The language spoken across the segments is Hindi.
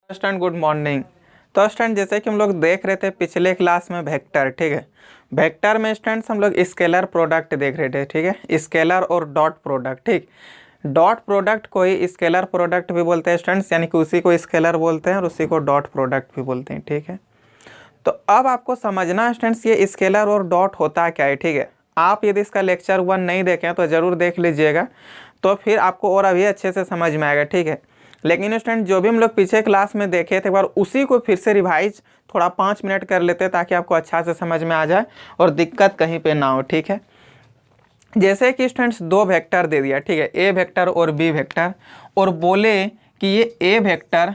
Student good morning. तो स्टूडेंट जैसे कि हम लोग देख रहे थे पिछले क्लास में वेक्टर, ठीक है। वेक्टर में स्टूडेंट्स हम लोग स्केलर प्रोडक्ट देख रहे थे, ठीक है, स्केलर और डॉट प्रोडक्ट, ठीक। डॉट प्रोडक्ट को ही स्केलर प्रोडक्ट भी बोलते हैं स्टूडेंट्स, यानी कि उसी को स्केलर बोलते हैं और उसी को डॉट प्रोडक्ट भी बोलते हैं, ठीक है। तो अब आपको समझना स्टूडेंट्स ये स्केलर और डॉट होता क्या है, ठीक है। आप यदि इसका लेक्चर 1 नहीं देखें तो ज़रूर देख लीजिएगा, तो फिर आपको और अभी अच्छे से समझ में आएगा, ठीक है। लेकिन स्टूडेंट जो भी हम लोग पीछे क्लास में देखे थे एक बार उसी को फिर से रिवाइज थोड़ा 5 मिनट कर लेते हैं ताकि आपको अच्छा से समझ में आ जाए और दिक्कत कहीं पे ना हो, ठीक है। जैसे कि स्टूडेंट्स दो वेक्टर दे दिया, ठीक है, ए वेक्टर और बी वेक्टर, और बोले कि ये ए वेक्टर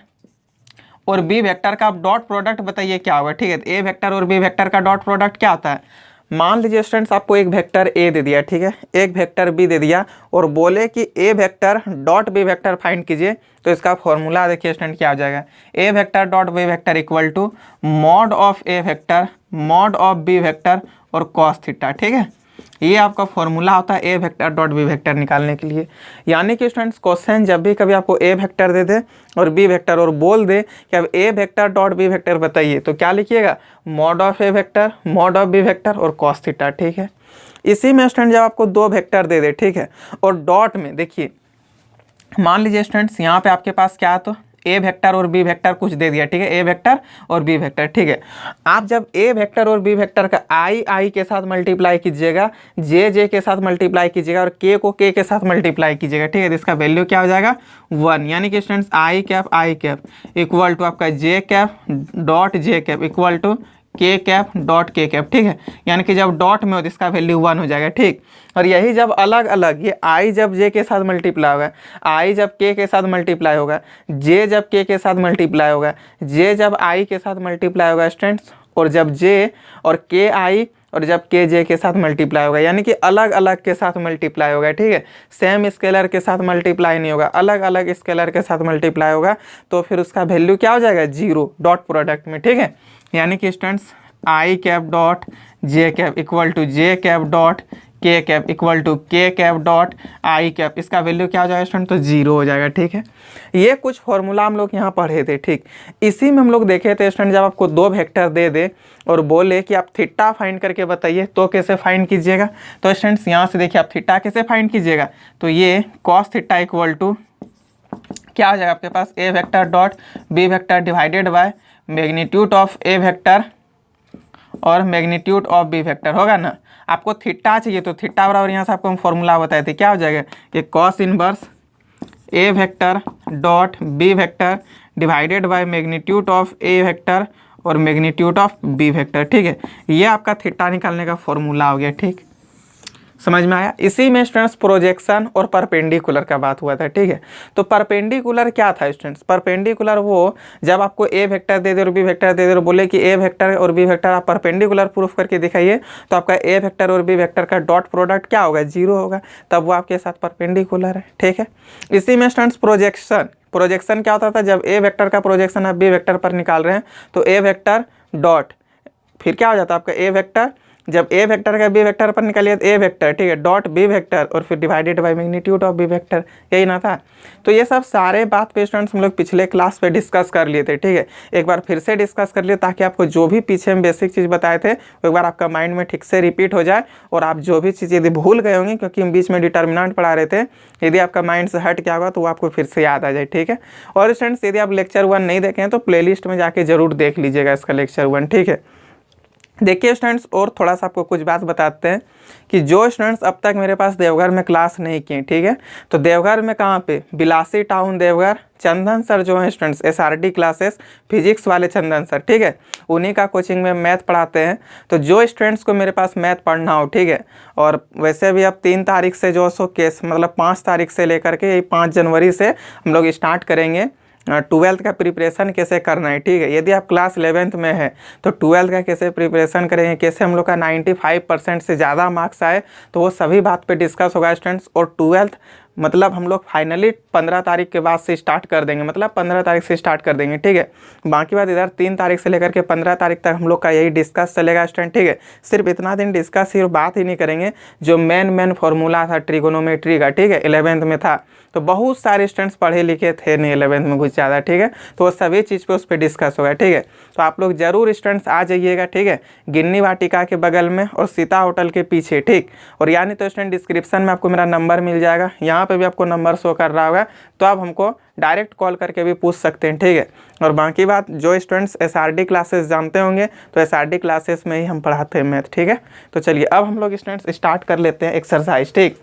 और बी वेक्टर का आप डॉट प्रोडक्ट बताइए क्या होगा, ठीक है। ए वेक्टर और बी वेक्टर का डॉट प्रोडक्ट क्या होता है। मान लीजिए स्टूडेंट्स आपको एक वेक्टर ए दे दिया, ठीक है, एक वेक्टर बी दे दिया और बोले कि A vector dot B vector find कीजिए, तो इसका फॉर्मूला देखिए स्टूडेंट क्या हो जाएगा। A vector dot B vector equal to mod of A vector mod of B vector और कॉस थीटा, ठीक है। ये आपका फॉर्मूला होता है A vector dot B vector निकालने के लिए। यानी कि स्टूडेंट्स क्वेश्चन जब भी कभी आपको ए वेक्टर दे दे और बी वेक्टर और बोल दे कि अब A vector dot B vector बताइए, तो क्या लिखिएगा, mod of A vector mod of B vector और कॉस थीटा, ठीक है। इसी में स्टूडेंट जब आपको दो वेक्टर दे दे, ठीक है, और डॉट में देखिए मान लीजिए स्टूडेंट्स यहाँ पे आपके पास क्या है, तो ए वेक्टर और बी वेक्टर कुछ दे दिया, ठीक है, ए वेक्टर और बी वेक्टर, ठीक है। आप जब ए वेक्टर और बी वेक्टर का आई के साथ मल्टीप्लाई कीजिएगा, जे के साथ मल्टीप्लाई कीजिएगा और के को के साथ मल्टीप्लाई कीजिएगा, ठीक है, तो इसका वैल्यू क्या हो जाएगा 1। यानी कि students I cap equal to आपका J cap dot J cap equal to K cap dot K cap, ठीक है। यानी कि जब डॉट में हो तो इसका वैल्यू 1 हो जाएगा, ठीक। और यही जब अलग अलग ये आई जब जे के साथ मल्टीप्लाई होगा, आई जब के साथ मल्टीप्लाई होगा, जे जब के साथ मल्टीप्लाई होगा, जे जब आई के साथ मल्टीप्लाई होगा स्टूडेंट्स, और जब जे और के आई और जब के जे के साथ मल्टीप्लाई होगा, यानी कि अलग अलग के साथ मल्टीप्लाई होगा, ठीक है। सेम स्केलर के साथ मल्टीप्लाई नहीं होगा, अलग अलग स्केलर के साथ मल्टीप्लाई होगा, तो फिर उसका वैल्यू क्या हो जाएगा 0 डॉट प्रोडक्ट में, ठीक है। यानी कि students I cap dot J cap equal to J cap dot K cap equal to K cap dot I cap, इसका वैल्यू क्या हो जाएगा स्टूडेंट, तो 0 हो जाएगा, ठीक है। ये कुछ फॉर्मूला हम लोग यहाँ पढ़े थे, ठीक। इसी में हम लोग देखे थे स्टूडेंट जब आपको दो वेक्टर दे दे और बोले कि आप थीटा फाइंड करके बताइए, तो कैसे फाइंड कीजिएगा। तो स्टूडेंट्स यहाँ से देखिए आप थीटा कैसे फाइंड कीजिएगा, तो ये कॉस थीटा इक्वल टू क्या हो जाएगा आपके पास A vector dot B vector divided by magnitude of A vector और मैग्नीट्यूड ऑफ बी वेक्टर, होगा ना। आपको थीटा चाहिए तो थीटा बराबर यहाँ से आपको हम फॉर्मूला बताए थे, क्या हो जाएगा, ये cos inverse A vector dot B vector divided by magnitude of A vector और मैग्नीट्यूड ऑफ बी वेक्टर, ठीक है। ये आपका थीटा निकालने का फॉर्मूला हो गया, ठीक, समझ में आया। इसी में स्टूडेंट्स प्रोजेक्शन और परपेंडिकुलर का बात हुआ था, ठीक है। तो परपेंडिकुलर क्या था स्टूडेंट्स, परपेंडिकुलर वो जब आपको ए वेक्टर दे दे और बी वेक्टर दे दे और बोले कि ए वेक्टर और बी वेक्टर आप परपेंडिकुलर प्रूफ करके दिखाइए, तो आपका ए वेक्टर और बी वेक्टर का डॉट प्रोडक्ट क्या होगा 0 होगा, तब वो आपके साथ परपेंडिकुलर है, ठीक है। इसी में स्टूडेंट्स प्रोजेक्शन क्या होता था, जब ए वेक्टर का प्रोजेक्शन आप बी वेक्टर पर निकाल रहे हैं तो ए वेक्टर डॉट फिर क्या हो जाता है आपका ए वेक्टर, जब ए वेक्टर का बी वेक्टर पर निकालिए तो ए वेक्टर, ठीक है, डॉट बी वेक्टर और फिर divided by magnitude of B vector, यही ना था। तो ये सब सारे बात पे स्टूडेंट्स हम लोग पिछले क्लास पे डिस्कस कर लिए थे, ठीक है। एक बार फिर से डिस्कस कर लिए ताकि आपको जो भी पीछे में बेसिक चीज़ बताए थे वो एक बार आपका माइंड में ठीक से रिपीट हो जाए, और आप जो भी चीज़ यदि भूल गए होंगे क्योंकि हम बीच में डिटर्मिनेंट पढ़ा रहे थे, यदि आपका माइंड से हट गया होगा तो वो आपको फिर से याद आ जाए, ठीक है। और स्टूडेंट्स यदि आप लेक्चर 1 नहीं देखें तो प्लेलिस्ट में जाके जरूर देख लीजिएगा इसका लेक्चर 1, ठीक है। देखिए स्टूडेंट्स और थोड़ा सा आपको कुछ बात बताते हैं कि जो स्टूडेंट्स अब तक मेरे पास देवघर में क्लास नहीं किए, ठीक है, तो देवघर में कहाँ पे, बिलासी टाउन देवघर, चंदन सर जो हैं स्टूडेंट्स SRD क्लासेस फिजिक्स वाले चंदन सर, ठीक है, उन्हीं का कोचिंग में मैथ पढ़ाते हैं। तो जो स्टूडेंट्स को मेरे पास मैथ पढ़ना हो, ठीक है, और वैसे भी अब 3 तारीख से जो सो केस मतलब 5 तारीख से लेकर के यही 5 जनवरी से हम लोग स्टार्ट करेंगे 12th का प्रिपरेशन कैसे करना है, ठीक है। यदि आप क्लास 11th में है तो 12th का कैसे प्रिपरेशन करेंगे, कैसे हम लोग का 95% से ज़्यादा मार्क्स आए, तो वो सभी बात पे डिस्कस होगा स्टूडेंट्स। और 12th मतलब हम लोग फाइनली 15 तारीख के बाद से स्टार्ट कर देंगे, मतलब 15 तारीख से स्टार्ट कर देंगे, ठीक है। बाकी बात इधर 3 तारीख से लेकर के 15 तारीख तक हम लोग का यही डिस्कस चलेगा स्टूडेंट, ठीक है। सिर्फ इतना दिन डिस्कस, सिर्फ बात ही नहीं करेंगे, जो मेन फॉर्मूला था ट्रिगोनोमेट्री का, ठीक है, 11th में था, तो बहुत सारे स्टूडेंट्स पढ़े लिखे थे नहीं 11th में कुछ ज़्यादा, ठीक है, तो वो सभी चीज़ पे उस पर डिस्कस होगा, ठीक है। तो आप लोग जरूर स्टूडेंट्स आ जाइएगा, ठीक है, गिन्नी वाटिका के बगल में और सीता होटल के पीछे, ठीक। और यानी तो स्टूडेंट डिस्क्रिप्शन में आपको मेरा नंबर मिल जाएगा, यहाँ पे भी आपको नंबर शो कर रहा होगा, तो आप हमको डायरेक्ट कॉल करके भी पूछ सकते हैं, ठीक है। और बाकी बात, जो स्टूडेंट्स SRD क्लासेस जानते होंगे तो SRD क्लासेस में ही हम पढ़ाते हैं मैथ, ठीक है। तो चलिए अब हम लोग स्टूडेंट्स स्टार्ट कर लेते हैं एक्सरसाइज, ठीक।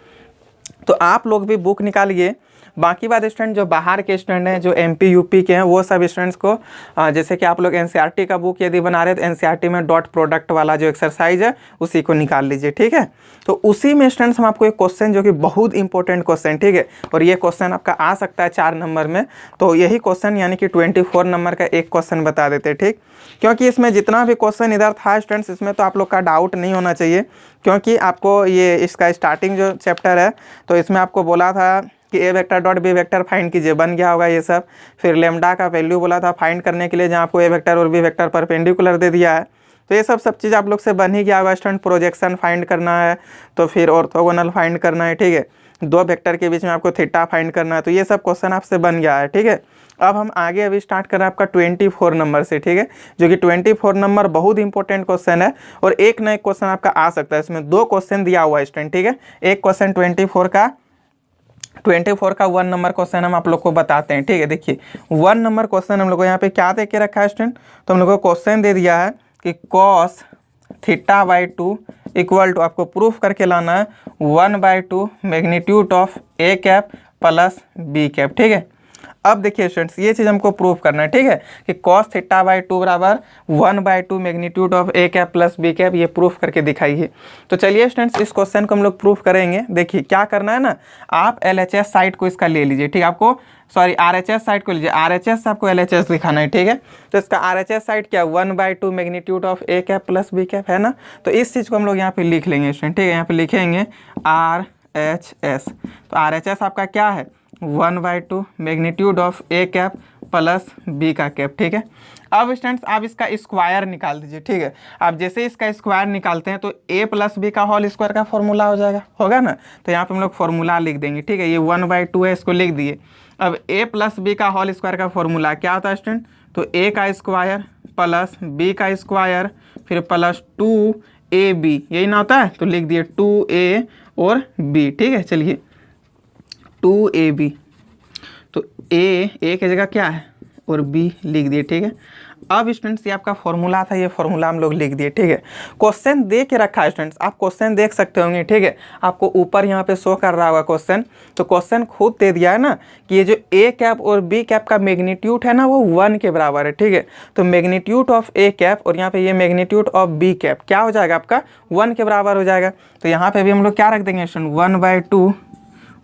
तो आप लोग भी बुक निकालिए। बाकी बात स्टूडेंट जो बाहर के स्टूडेंट हैं, जो MP UP के हैं, वो सब स्टूडेंट्स को जैसे कि आप लोग NCERT का बुक यदि बना रहे हैं तो NCERT में डॉट प्रोडक्ट वाला जो एक्सरसाइज है उसी को निकाल लीजिए, ठीक है। तो उसी में स्टूडेंट्स हम आपको एक क्वेश्चन, जो कि बहुत इंपॉर्टेंट क्वेश्चन, ठीक है, और ये क्वेश्चन आपका आ सकता है 4 नंबर में, तो यही क्वेश्चन यानी कि 24 नंबर का एक क्वेश्चन बता देते हैं, ठीक। क्योंकि इसमें जितना भी क्वेश्चन इधर था स्टूडेंट्स, इसमें तो आप लोग का डाउट नहीं होना चाहिए, क्योंकि आपको ये इसका स्टार्टिंग जो चैप्टर है तो इसमें आपको बोला था कि A vector dot B vector find कीजिए, बन गया होगा ये सब। फिर लेमडा का वैल्यू बोला था फाइंड करने के लिए, जहाँ आपको A वेक्टर और B वेक्टर परपेंडिकुलर दे दिया है, तो ये सब चीज़ आप लोग से बन ही गया होगा स्टूडेंट। प्रोजेक्शन फाइंड करना है, तो फिर ऑर्थोगोनल फाइंड करना है, ठीक है, 2 वेक्टर के बीच में आपको थीटा फाइंड करना है, तो ये सब क्वेश्चन आपसे बन गया है, ठीक है। अब हम आगे अभी स्टार्ट कर रहे हैं आपका 24 नंबर से, ठीक है, जो कि 24 नंबर बहुत इंपॉर्टेंट क्वेश्चन है, और एक ना एक क्वेश्चन आपका आ सकता है। इसमें 2 क्वेश्चन दिया हुआ है स्टूडेंट, ठीक है। एक क्वेश्चन 24 का 1 नंबर क्वेश्चन हम आप लोग को बताते हैं, ठीक है। देखिए 1 नंबर क्वेश्चन हम लोग को यहाँ पे क्या दे के रखा है स्टूडेंट, तो हम लोग को क्वेश्चन दे दिया है कि cos θ/2 इक्वल टू, आपको प्रूफ करके लाना है 1/2 magnitude of A cap plus B cap, ठीक है। अब देखिए स्टूडेंट्स, ये चीज़ हमको प्रूफ करना है, ठीक है, कि cos θ/2 बराबर 1/2 magnitude of A cap plus B cap, ये प्रूफ करके दिखाइए। तो चलिए स्टूडेंट्स, इस क्वेश्चन को हम लोग प्रूफ करेंगे। देखिए क्या करना है ना, आप LHS साइड को इसका ले लीजिए, ठीक है, आपको सॉरी RHS साइड को लीजिए, RHS से आपको LHS दिखाना है, ठीक है। तो इसका RHS साइड क्या, 1/2 magnitude of A cap plus B cap है ना, तो इस चीज़ को हम लोग यहाँ पे लिख लेंगे स्टूडेंट, ठीक है। यहाँ पे लिखेंगे RHS, तो RHS आपका क्या है, 1/2 magnitude of A cap plus B का कैप, ठीक है। अब स्टूडेंट्स आप इसका स्क्वायर निकाल दीजिए, ठीक है। आप जैसे इसका स्क्वायर निकालते हैं तो A प्लस B का होल स्क्वायर का फॉर्मूला हो जाएगा, होगा ना, तो यहाँ पे हम लोग फॉर्मूला लिख देंगे, ठीक है। ये 1/2 है, इसको लिख दिए। अब A प्लस B का होल स्क्वायर का फॉर्मूला क्या होता है स्टूडेंट, तो A का स्क्वायर प्लस B का स्क्वायर फिर प्लस 2AB, यही ना होता है, तो लिख दिए 2A और B, ठीक है। चलिए 2AB, तो A की जगह क्या है और B लिख दिए, ठीक है। अब स्टूडेंट्स ये आपका फॉर्मूला था, ये फॉर्मूला हम लोग लिख दिए, ठीक है। क्वेश्चन दे के रखा है स्टूडेंट्स, आप क्वेश्चन देख सकते होंगे, ठीक है, आपको ऊपर यहाँ पे शो कर रहा होगा क्वेश्चन। तो क्वेश्चन खुद दे दिया है ना कि ये जो A कैप और B कैप का मैग्नीट्यूड है ना, वो 1 के बराबर है, ठीक है। तो मैग्नीट्यूड ऑफ A कैप और यहाँ पे ये मैग्नीट्यूड ऑफ B कैप क्या हो जाएगा आपका, 1 के बराबर हो जाएगा। तो यहाँ पे भी हम लोग क्या रख देंगे स्टूडेंट, 1/2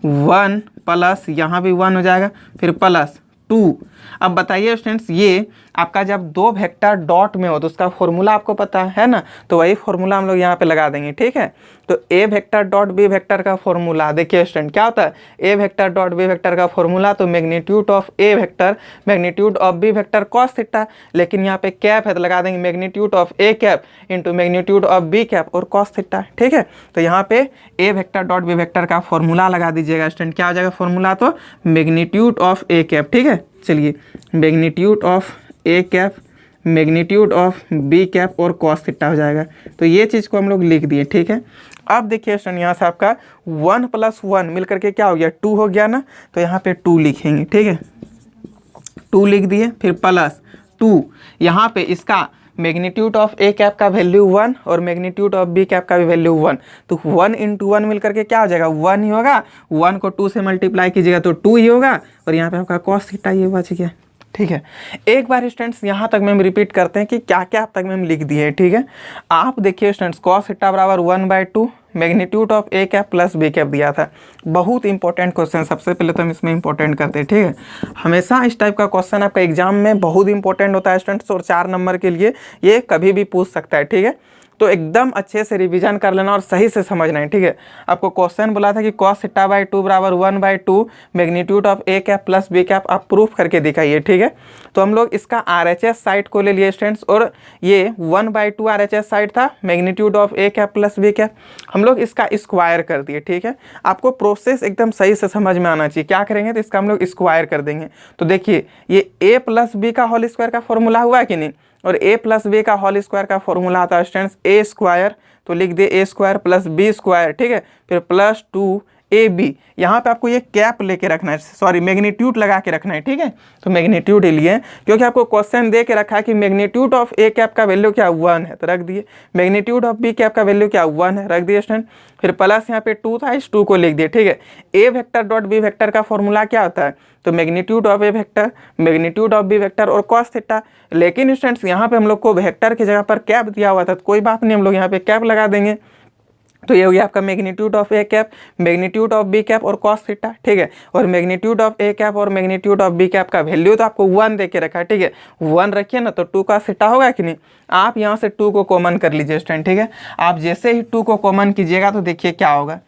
1 प्लस यहाँ भी 1 हो जाएगा, फिर प्लस 2। अब बताइए स्टूडेंट्स, ये आपका जब 2 वेक्टर डॉट में हो तो उसका फॉर्मूला आपको पता है ना, तो वही फॉर्मूला हम लोग यहाँ पे लगा देंगे, ठीक है। तो A vector dot B vector का फॉर्मूला देखिए स्टूडेंट क्या होता है, A vector dot B vector का फॉर्मूला, तो magnitude of A vector magnitude of B vector cos theta, लेकिन यहाँ पे कैप है तो लगा देंगे magnitude of A cap into magnitude of B cap और cos थीटा, ठीक है। तो यहाँ पे A vector dot B vector का फॉर्मूला लगा दीजिएगा स्टूडेंट, क्या हो जाएगा फॉर्मूला, तो मैग्नीट्यूड ऑफ A कैप, ठीक है। चलिए magnitude of A cap magnitude of B cap और cos थीटा हो जाएगा। तो ये चीज़ को हम लोग लिख दिए, ठीक है। अब देखिए स्टूडेंट, यहाँ से आपका 1 प्लस 1 मिल करके क्या हो गया, 2 हो गया ना, तो यहाँ पे 2 लिखेंगे, ठीक है, 2 लिख दिए, फिर प्लस 2, यहाँ पे इसका मैग्नीट्यूड ऑफ A कैप का वैल्यू 1 और मैग्नीट्यूड ऑफ B कैप का भी वैल्यू 1, तो 1 × 1 मिल करके क्या हो जाएगा, 1 ही होगा। 1 को 2 से मल्टीप्लाई कीजिएगा तो 2 ही होगा, और यहाँ पे आपका cos थीटा ये बच गया, ठीक है। एक बार स्टूडेंट्स यहाँ तक में हम रिपीट करते हैं कि क्या क्या अब तक में हम लिख दिए, ठीक है। आप देखिए स्टूडेंट्स, cos थीटा बराबर 1/2 magnitude of A cap plus B cap दिया था। बहुत इंपॉर्टेंट क्वेश्चन, सबसे पहले तो हम इसमें इंपॉर्टेंट करते हैं, ठीक है। हमेशा इस टाइप का क्वेश्चन आपका एग्जाम में बहुत इंपॉर्टेंट होता है स्टूडेंट्स, और 4 नंबर के लिए ये कभी भी पूछ सकता है, ठीक है। तो एकदम अच्छे से रिवीजन कर लेना और सही से समझना है, ठीक है। आपको क्वेश्चन बोला था कि cos थीटा बाई 2 बराबर 1/2 magnitude of A cap plus B cap, आप प्रूफ करके दिखाइए, ठीक है। तो हम लोग इसका RHS साइड को ले लिए स्टूडेंट्स, और ये 1/2 RHS साइड था, magnitude of A cap plus B cap, हम लोग इसका स्क्वायर कर दिए, ठीक है। आपको प्रोसेस एकदम सही से समझ में आना चाहिए। क्या करेंगे तो इसका हम लोग स्क्वायर कर देंगे। तो देखिए ये a प्लस बी का होल स्क्वायर का फॉर्मूला हुआ कि नहीं, और a प्लस बी का होल स्क्वायर का फॉर्मूला आता है स्टूडेंट्स a स्क्वायर, तो लिख दे a square plus B square, ठीक है, फिर प्लस 2ab। यहाँ पे आपको ये कैप लेके रखना है, सॉरी मैग्नीट्यूड लगा के रखना है, ठीक है। तो मैग्नीट्यूड लिए क्योंकि आपको क्वेश्चन दे के रखा है कि मैग्नीट्यूड ऑफ ए कैप का वैल्यू क्या 1 है, तो रख दिए। मैग्नीट्यूड ऑफ बी कैप का वैल्यू क्या 1 है, रख दिए स्टूडेंट। फिर प्लस यहाँ पे 2 था, इस 2 को लिख दिए, ठीक है। A vector dot B vector का फॉर्मूला क्या होता है, तो magnitude of A vector magnitude of B vector और कॉस थीटा। लेकिन स्टूडेंट्स यहाँ पे हम लोग को वेक्टर की जगह पर कैप दिया हुआ था, तो कोई बात नहीं, हम लोग यहाँ पे कैप लगा देंगे। तो ये हो गया आपका magnitude of A cap, magnitude of B cap और कॉस थीटा, ठीक है। और मैग्नीट्यूड ऑफ ए कैप और मैग्नीट्यूड ऑफ बी कैप का वैल्यू तो आपको 1 दे के रखा है, ठीक है। 1 रखिए ना, तो 2 कॉस थीटा होगा कि नहीं। आप यहाँ से 2 को कॉमन कर लीजिए स्टूडेंट, ठीक है। आप जैसे ही 2 को कॉमन कीजिएगा तो देखिए क्या होगा।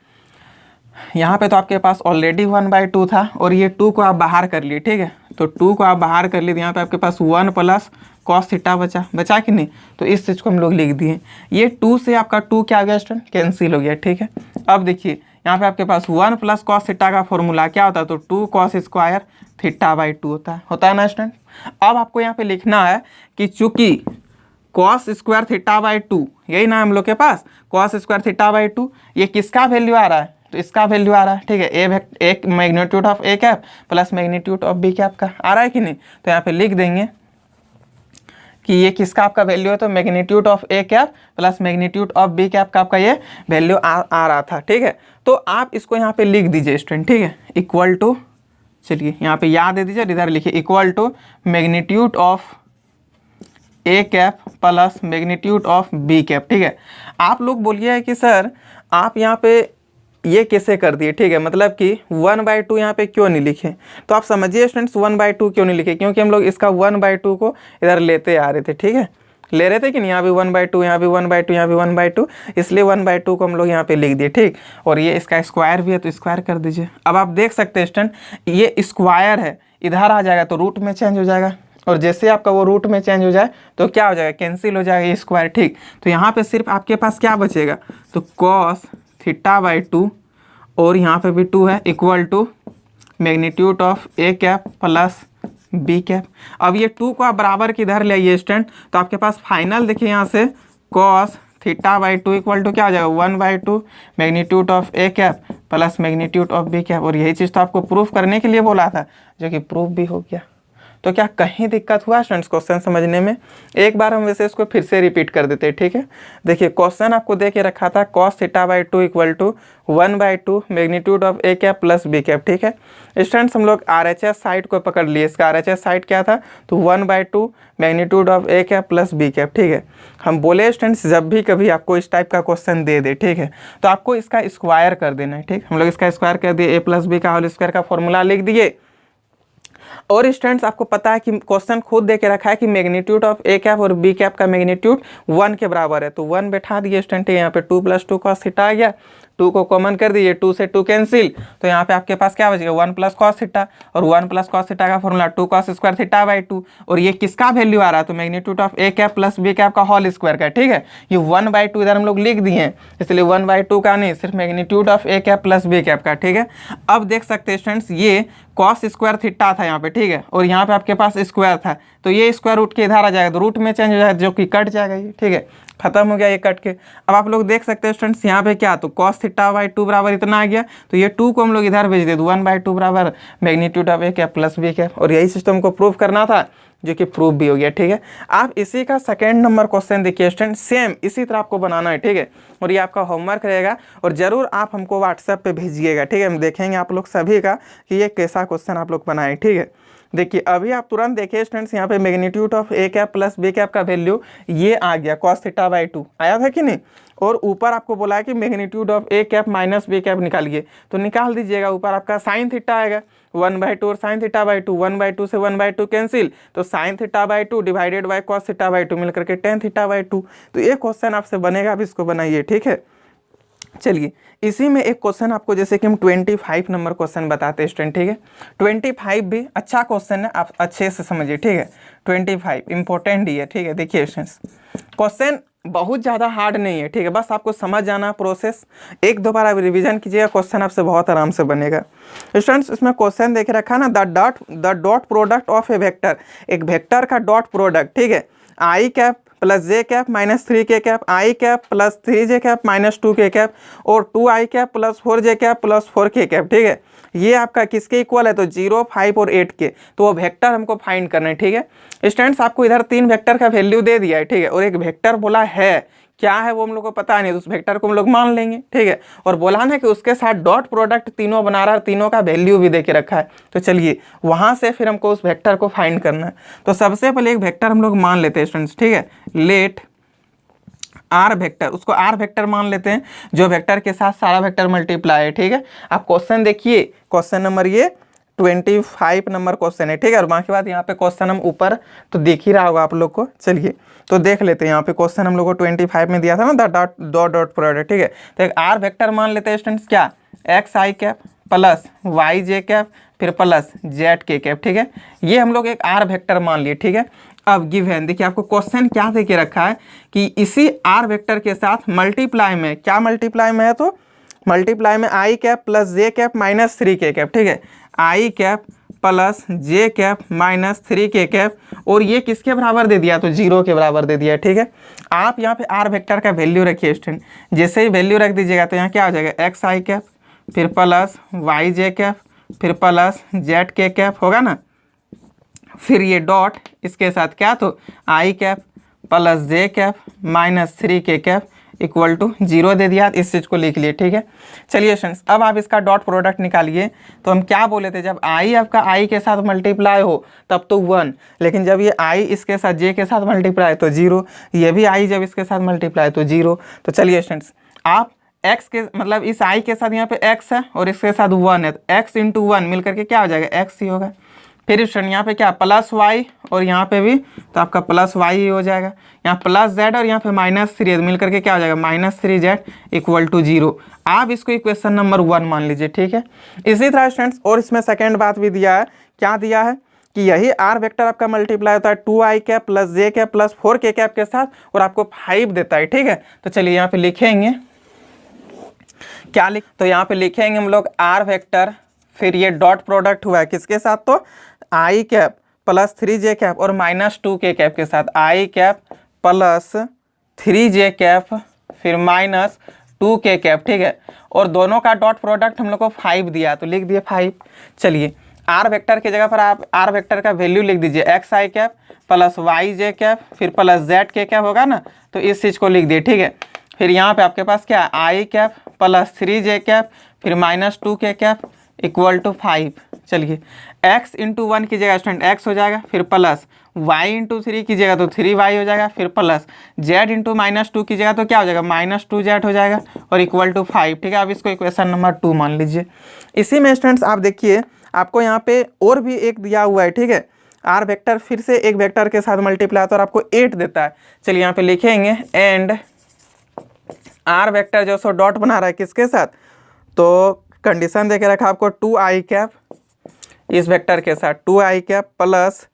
यहाँ पे तो आपके पास ऑलरेडी 1/2 था, और ये 2 को आप बाहर कर लिए, ठीक है। तो 2 को आप बाहर कर लिए, तो यहाँ पे आपके पास 1 प्लस कॉस थीटा बचा कि नहीं। तो इस चीज़ को हम लोग लिख दिए। ये 2 से आपका 2 क्या हो गया स्टूडेंट, कैंसिल हो गया, ठीक है। अब देखिए यहाँ पे आपके पास 1 प्लस कॉस थीटा का फॉर्मूला क्या होता है, तो 2 कॉस स्क्वायर थीटा बाई 2 होता है ना स्टूडेंट। अब आपको यहाँ पे लिखना है कि चूंकि कॉस स्क्वायर थीटा बाई 2, यही ना हम लोग के पास कॉस स्क्वायर थीटा बाई 2, ये किसका वैल्यू आ रहा है, तो इसका वैल्यू आ रहा है, ठीक है। एक magnitude of A cap plus magnitude of B cap का आ रहा है कि नहीं। तो यहाँ पे लिख देंगे कि ये किसका आपका वैल्यू है, तो magnitude of A cap plus magnitude of B cap का आपका ये वैल्यू आ रहा था, ठीक है। तो आप इसको यहाँ पे लिख दीजिए स्टूडेंट, ठीक है, इक्वल टू, चलिए यहाँ पे याद दे दीजिए, इधर लिखिए equal to magnitude of A cap plus magnitude of B cap, ठीक है। आप लोग बोलिए कि सर आप यहाँ पे ये कैसे कर दिए, ठीक है, मतलब कि 1/2 यहाँ पे क्यों नहीं लिखे। तो आप समझिए स्टूडेंट्स 1/2 क्यों नहीं लिखे, क्योंकि हम लोग इसका 1/2 को इधर लेते आ रहे थे, ठीक है, ले रहे थे कि नहीं। यहाँ भी 1/2, यहाँ भी 1/2, यहाँ भी 1/2, इसलिए 1/2 को हम लोग यहाँ पे लिख दिए, ठीक। और ये इसका स्क्वायर भी है, तो स्क्वायर कर दीजिए। अब आप देख सकते हैं स्टूडेंट ये स्क्वायर है, इधर आ जाएगा तो रूट में चेंज हो जाएगा, और जैसे आपका वो रूट में चेंज हो जाए तो क्या हो जाएगा, कैंसिल हो जाएगा ये स्क्वायर, ठीक। तो यहाँ पे सिर्फ आपके पास क्या बचेगा, तो कॉस थीटा बाई 2, और यहाँ पे भी 2 है, equal to magnitude of A cap plus B cap. अब ये 2 को आप बराबर किधर ले आइए स्टूडेंट, तो आपके पास फाइनल देखिए यहाँ से cos theta by 2 equal to क्या हो जाएगा, 1/2 magnitude of A cap plus magnitude of B cap. और यही चीज़ तो आपको प्रूफ करने के लिए बोला था, जो कि प्रूफ भी हो गया। तो क्या कहीं दिक्कत हुआ स्टूडेंट्स क्वेश्चन समझने में। एक बार हम वैसे इसको फिर से रिपीट कर देते हैं, ठीक है। देखिए क्वेश्चन आपको दे के रखा था cos theta by 2 equal to 1/2 magnitude of A cap plus B cap, ठीक है। स्टूडेंट्स हम लोग RHS साइड को पकड़ लिए। इसका RHS साइड क्या था, तो 1/2 magnitude of A cap plus B cap, ठीक है। हम बोले स्टूडेंट्स जब भी कभी आपको इस टाइप का क्वेश्चन दे दे, ठीक है, तो आपको इसका स्क्वायर कर देना है, ठीक। हम लोग इसका स्क्वायर कर दिए, ए प्लस बी का होल स्क्वायर का फॉर्मूला लिख दिए। और स्टूडेंट्स आपको पता है कि क्वेश्चन खुद दे के रखा है कि मैग्नीट्यूड ऑफ ए कैप और बी कैप का मैग्नीट्यूड 1 के बराबर है, तो 1 बैठा दिए स्टूडेंट। यहाँ पे 2 + 2 cos थीटा आ गया, 2 को कॉमन कर दीजिए, 2 से 2 कैंसिल, तो यहाँ पे आपके पास क्या बचेगा, 1 + cos थीटा, और 1 + cos थीटा का formula 2 cos square theta by 2। और ये किसका वैल्यू आ रहा है, तो magnitude of A cap plus B cap का होल स्क्वायर का, ठीक है। ये 1/2 इधर हम लोग लिख दिए हैं, इसलिए 1/2 का नहीं, सिर्फ magnitude of A cap plus B cap का, ठीक है। अब देख सकते हैं स्टूडेंट्स ये cos स्क्वायर थीटा था यहाँ पे, ठीक है, और यहाँ पे आपके पास स्क्वायर था, तो ये स्क्वायर रूट के इधर आ जाएगा, तो रूट में चेंज हो जाएगा, जो कि कट जाएगा ये, ठीक है, खत्म हो गया ये कट के। अब आप लोग देख सकते हैं स्टूडेंट्स यहाँ पे क्या, तो cos थीटा बाई 2 बराबर इतना आ गया, तो ये 2 को हम लोग इधर भेज दे, 1/2 बराबर magnitude of A cap plus B cap. और यही सिस्टम को प्रूव करना था, जो कि प्रूफ भी हो गया, ठीक है। आप इसी का सेकंड नंबर क्वेश्चन देखिए स्टूडेंट, सेम इसी तरह आपको बनाना है, ठीक है। और ये आपका होमवर्क रहेगा, और जरूर आप हमको व्हाट्सएप पे भेजिएगा, ठीक है। हम देखेंगे आप लोग सभी का कि ये कैसा क्वेश्चन आप लोग बनाए, ठीक है। देखिए अभी आप तुरंत देखिए स्टूडेंट्स, यहाँ पे magnitude of A cap plus B cap का वैल्यू ये आ गया cos थीटा बाई 2 आया था कि नहीं। और ऊपर आपको बोला है कि magnitude of A cap minus B cap निकालिए, तो निकाल दीजिएगा। ऊपर आपका साइन थीटा आएगा 1/2 और साइन थीटा बाई 2, 1/2 से 1/2 कैंसिल, तो sine theta by 2 divided by cos theta by 2 मिलकर के tan थीटा बाई 2। तो ये क्वेश्चन आपसे बनेगा, आप इसको बनाइए, ठीक है। चलिए इसी में एक क्वेश्चन आपको, जैसे कि हम 25 नंबर क्वेश्चन बताते हैं स्टूडेंट, ठीक है। 25 भी अच्छा क्वेश्चन है, आप अच्छे से समझिए, ठीक है। 25 इंपॉर्टेंट ही है, ठीक है। देखिए स्टूडेंट्स, क्वेश्चन बहुत ज़्यादा हार्ड नहीं है, ठीक है। बस आपको समझ जाना प्रोसेस, एक दो बार आप रिवीजन कीजिएगा, क्वेश्चन आपसे बहुत आराम से बनेगा। स्टूडेंट्स इसमें क्वेश्चन देखे रखा ना, the dot product of A vector, एक वेक्टर का डॉट प्रोडक्ट, ठीक है, आई cap plus J cap minus 3 के कैप, आई कैप प्लस 3 जे कैप माइनस 2 के कैप, और 2 आई कैप प्लस 4 जे कैप प्लस 4 के कैप, ठीक है। ये आपका किसके इक्वल है, तो 0, 5 और 8 के। तो वो वेक्टर हमको फाइंड करना है, ठीक है। स्टूडेंट्स आपको इधर 3 वेक्टर का वैल्यू दे दिया है, ठीक है, और एक वेक्टर बोला है, क्या है वो हम लोग को पता नहीं, तो उस वेक्टर को हम लोग मान लेंगे, ठीक है। और बोला ना कि उसके साथ डॉट प्रोडक्ट तीनों बना रहा है, तीनों का वैल्यू भी दे के रखा है। तो चलिए वहां से फिर हमको उस वेक्टर को फाइंड करना है। तो सबसे पहले एक वेक्टर हम लोग मान लेते हैं स्टूडेंट्स, ठीक है। लेट आर वेक्टर, उसको आर वेक्टर मान लेते हैं, जो वेक्टर के साथ सारा वेक्टर मल्टीप्लाई है, ठीक है। आप क्वेश्चन देखिए, क्वेश्चन नंबर ये 25 नंबर क्वेश्चन है, ठीक है। और बाकी बात यहाँ पे क्वेश्चन हम ऊपर तो देख ही रहा होगा आप लोग को। चलिए तो देख लेते हैं, यहाँ पे क्वेश्चन हम लोग को 25 में दिया था ना, डॉट प्रोडक्ट, ठीक है। तो एक आर वेक्टर मान लेते हैं स्टूडेंट्स, क्या, एक्स आई कैप प्लस वाई जे कैप फिर प्लस जेड के कैप, ठीक है। ये हम लोग एक आर वेक्टर मान लिए, ठीक है। अब गिवन देखिए, आपको क्वेश्चन क्या दे के रखा है कि इसी आर वेक्टर के साथ मल्टीप्लाई में, क्या मल्टीप्लाई में है, तो मल्टीप्लाई में आई cap plus J cap minus 3 के कैप, ठीक है। आई cap plus J cap minus 3 के कैप, और ये किसके बराबर दे दिया, तो 0 के बराबर दे दिया, ठीक है। आप यहाँ पे आर वेक्टर का वैल्यू रखिए स्टूडेंट, जैसे ही वैल्यू रख दीजिएगा तो यहाँ क्या हो जाएगा, एक्स आई कैप फिर प्लस वाई जे कैप फिर प्लस जेड के कैप होगा ना, फिर ये डॉट इसके साथ क्या, तो I cap plus J cap minus 3 के कैप इक्वल टू 0 दे दिया, इस चीज़ को लिख लिए, ठीक है। चलिए स्टूडेंट्स अब आप इसका डॉट प्रोडक्ट निकालिए। तो हम क्या बोले थे, जब आई आपका आई के साथ मल्टीप्लाई हो तब तो 1, लेकिन जब ये आई इसके साथ जे के साथ मल्टीप्लाई तो 0, ये भी आई जब इसके साथ मल्टीप्लाई तो 0। तो चलिए स्टूडेंट्स, आप x के मतलब इस i के साथ यहाँ पे x है और इसके साथ 1 है, तो x इंटू 1 मिल करके क्या हो जाएगा, x ही होगा। फिर स्टूडेंट यहाँ पे क्या, प्लस y और यहाँ पे भी तो आपका प्लस y ही हो जाएगा। यहाँ प्लस z और यहाँ पे माइनस 3 मिल करके क्या हो जाएगा, माइनस 3z इक्वल टू 0। आप इसको इक्वेशन नंबर 1 मान लीजिए, ठीक है। इसी तरह स्टूडेंट्स और इसमें सेकेंड बात भी दिया है, क्या दिया है कि यही आर वेक्टर आपका मल्टीप्लाई होता है 2i cap plus J cap plus 4 के कैप के साथ, और आपको 5 देता है, ठीक है। तो चलिए यहाँ पे लिखेंगे, क्या लिख, तो यहाँ पे लिखेंगे हम लोग आर वेक्टर, फिर ये डॉट प्रोडक्ट हुआ है किसके साथ, तो I cap plus 3j cap और माइनस 2 के कैप के साथ, आई कैप प्लस 3j कैप फिर माइनस 2 के कैप, ठीक है। और दोनों का डॉट प्रोडक्ट हम लोग को 5 दिया, तो लिख दिए 5। चलिए आर वेक्टर की जगह पर आप आर वेक्टर का वैल्यू लिख दीजिए, एक्स आई कैप प्लस वाई जे कैप फिर प्लस जेड के कैप होगा ना, तो इस चीज़ को लिख दिए, ठीक है। फिर यहाँ पे आपके पास क्या, आई कैप प्लस 3j कैप फिर माइनस 2 के कैप इक्वल टू 5। चलिए x इंटू 1 की जगह स्टूडेंट x हो जाएगा, फिर प्लस y इंटू 3 की जगह तो 3y हो जाएगा, फिर प्लस z इंटू माइनस 2 की जगह तो क्या हो जाएगा, माइनस 2z हो जाएगा, और इक्वल टू 5, ठीक है। आप इसको इक्वेशन नंबर 2 मान लीजिए। इसी में स्टूडेंट्स आप देखिए, आपको यहाँ पे और भी एक दिया हुआ है, ठीक है। आर वेक्टर फिर से एक वेक्टर के साथ मल्टीप्लाई होता है और आपको 8 देता है। चलिए यहाँ पे लिखेंगे एंड आर वेक्टर जो सो डॉट बना रहा है किसके साथ, तो कंडीशन देके रखा आपको 2i कैप इस वेक्टर के साथ 2i cap plus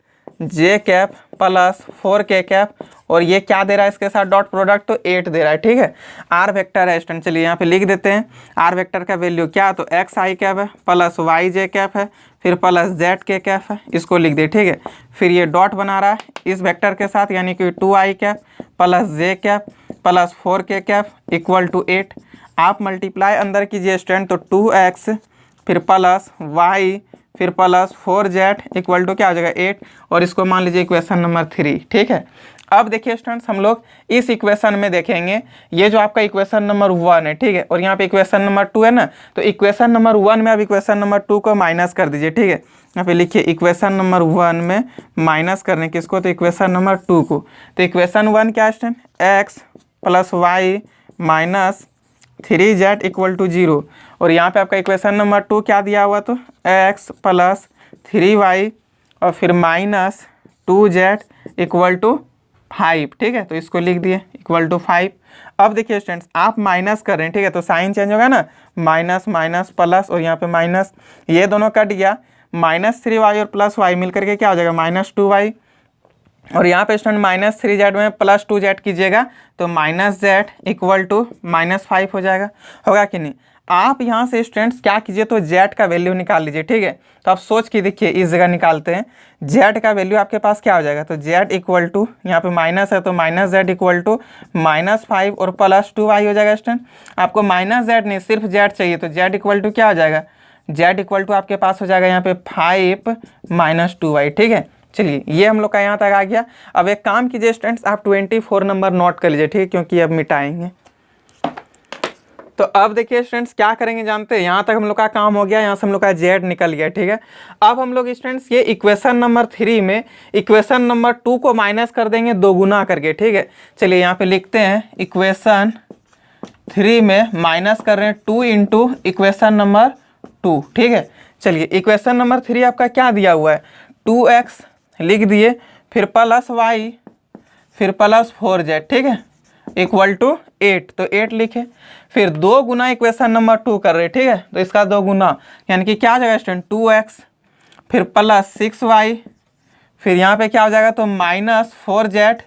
J cap plus 4k cap, और ये क्या दे रहा है इसके साथ डॉट प्रोडक्ट, तो 8 दे रहा है, ठीक है। आर वेक्टर है स्टूडेंट, चलिए यहाँ पे लिख देते हैं आर वेक्टर का वैल्यू क्या, तो एक्स आई कैप है प्लस वाई जे कैप है फिर प्लस जेड के कैप है, इसको लिख दे, ठीक है। फिर ये डॉट बना रहा है इस वेक्टर के साथ, यानी कि 2i cap plus J cap plus 4k cap equal to 8। आप मल्टीप्लाई अंदर कीजिए स्टूडेंट, तो 2x फिर प्लस y फिर प्लस 4z इक्वल टू क्या हो जाएगा 8, और इसको मान लीजिए इक्वेशन नंबर 3, ठीक है। अब देखिए स्टूडेंट्स हम लोग इस इक्वेशन में देखेंगे, ये जो आपका इक्वेशन नंबर 1 है, ठीक है, और यहाँ पे इक्वेशन नंबर 2 है ना, तो इक्वेशन नंबर 1 में आप इक्वेशन नंबर 2 को माइनस कर दीजिए, ठीक है। यहाँ पे लिखिए इक्वेशन नंबर 1 में माइनस करने किसको, तो इक्वेशन नंबर 2 को। तो इक्वेशन 1 क्या है, X plus Y minus 3z equal to 0, और यहाँ पे आपका इक्वेशन नंबर 2 क्या दिया हुआ, तो x प्लस 3y और फिर माइनस 2z इक्वल टू 5, ठीक है। तो इसको लिख दिए इक्वल टू 5। अब देखिए स्टूडेंट्स, आप माइनस कर रहे हैं, ठीक है, तो साइन चेंज होगा ना, माइनस माइनस प्लस, और यहाँ पे माइनस, ये दोनों कट गया, माइनस 3y और प्लस y मिल करके क्या हो जाएगा, माइनस 2y, और यहाँ पे स्टूडेंट माइनस 3z में प्लस 2z कीजिएगा तो minus z equal to minus 5 हो जाएगा, होगा कि नहीं। आप यहाँ से स्टूडेंट्स क्या कीजिए, तो z का वैल्यू निकाल लीजिए, ठीक है। तो आप सोच के देखिए, इस जगह निकालते हैं, z का वैल्यू आपके पास क्या हो जाएगा, तो z इक्वल टू, यहाँ पे माइनस है तो minus z equal to minus 5 और प्लस 2y हो जाएगा स्टूडेंट। आपको माइनस z नहीं, सिर्फ z चाहिए, तो z इक्वल टू क्या हो जाएगा, z इक्वल टू आपके पास हो जाएगा यहाँ पे 5 माइनस 2y, ठीक है। चलिए ये हम लोग का यहाँ तक आ गया। अब एक काम कीजिए स्टूडेंट्स, आप 24 नंबर नोट कर लीजिए, ठीक है, क्योंकि अब मिटाएंगे। तो अब देखिए स्टूडेंट्स क्या करेंगे जानते हैं, यहाँ तक हम लोग का काम हो गया, यहाँ से हम लोग का z निकल गया, ठीक है। अब हम लोग स्टूडेंट्स ये इक्वेशन नंबर 3 में इक्वेशन नंबर 2 को माइनस कर देंगे 2 गुना करके, ठीक है। चलिए यहाँ पे लिखते हैं, इक्वेशन 3 में माइनस कर रहे हैं 2 इंटू इक्वेशन नंबर 2, ठीक है। चलिए इक्वेशन नंबर 3 आपका क्या दिया हुआ है, 2x लिख दिए, फिर प्लस y, फिर प्लस 4z, ठीक है, इक्वल टू 8, तो 8 लिखे, फिर 2 गुना इक्वेशन नंबर 2 कर रहे, ठीक है, तो इसका 2 गुना यानी कि क्या हो जाएगा स्टूडेंट, 2x, फिर प्लस 6y, फिर यहाँ पे क्या हो जाएगा, तो माइनस 4z